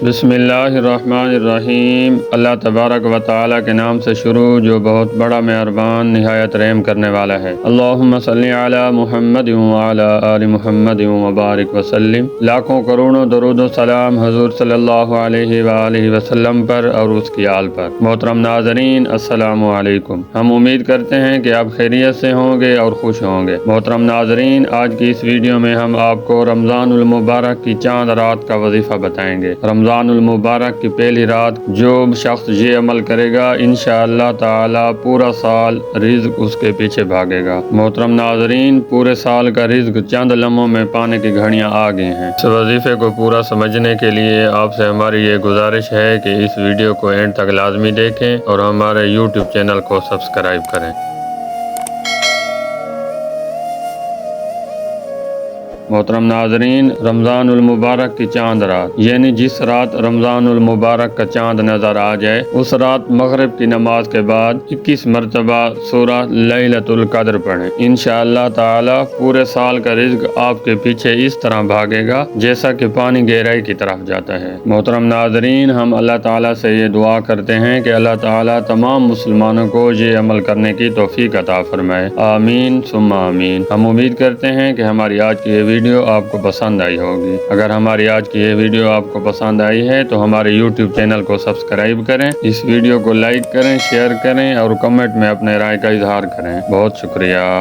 बिस्मिल्लाहिर्रहमानिर्रहीम। अल्लाह तबारक व तआला के नाम से शुरू जो बहुत बड़ा मेहरबान निहायत रहम करने वाला है। अल्लाहुम्मा सल्ली अला मुहम्मद व अला आलि मुहम्मद व बारिक वसल्लिम। लाखों करोड़ों दरूद व सलाम हुज़ूर सल्लल्लाहु अलैहि व आलिहि वसल्लम पर और उसकी आल पर। मोहतरम नाज़रीन, अस्सलामु अलैकुम। हम उम्मीद करते हैं कि आप खैरियत से होंगे और खुश होंगे। मोहतरम नाज़रीन, आज की इस वीडियो में हम आपको रमज़ानुल मुबारक की चांद रात का वजीफ़ा बताएंगे। रमज़ानुल मुबारक की पहली रात जो शख्स ये अमल करेगा, इंशाअल्लाह ताला पूरा साल रिज़्क उसके पीछे भागेगा। मोहतरम नाज़रीन, पूरे साल का रिज़्क चंद लम्हों में पाने की घड़ियां आ गई हैं। इस वजीफे को पूरा समझने के लिए आपसे हमारी ये गुजारिश है कि इस वीडियो को एंड तक लाजमी देखें और हमारे यूट्यूब चैनल को सब्सक्राइब करें। मोहतरम नाज़रीन, रमज़ानुल मुबारक की चांद रात यानी जिस रात रमज़ानुल मुबारक का चांद नज़र आ जाए, उस रात मगरिब की नमाज के बाद 21 मरतबा सूरह लैलतुल क़द्र पढ़ें। इंशाअल्लाह ताला पूरे साल का रिज़्क आपके पीछे इस तरह भागेगा जैसा कि पानी गहराई की तरफ जाता है। मोहतरम नाज़रीन, हम अल्लाह ताला से ये दुआ करते हैं कि अल्लाह ताला तमाम मुसलमानों को ये अमल करने की तौफीक अता फरमाए। आमीन सुम्मा आमीन। हम उम्मीद करते हैं कि हमारी आज की ये वीडियो आपको पसंद आई होगी। अगर हमारी आज की ये वीडियो आपको पसंद आई है तो हमारे YouTube चैनल को सब्सक्राइब करें, इस वीडियो को लाइक करें, शेयर करें और कमेंट में अपने राय का इजहार करें। बहुत शुक्रिया।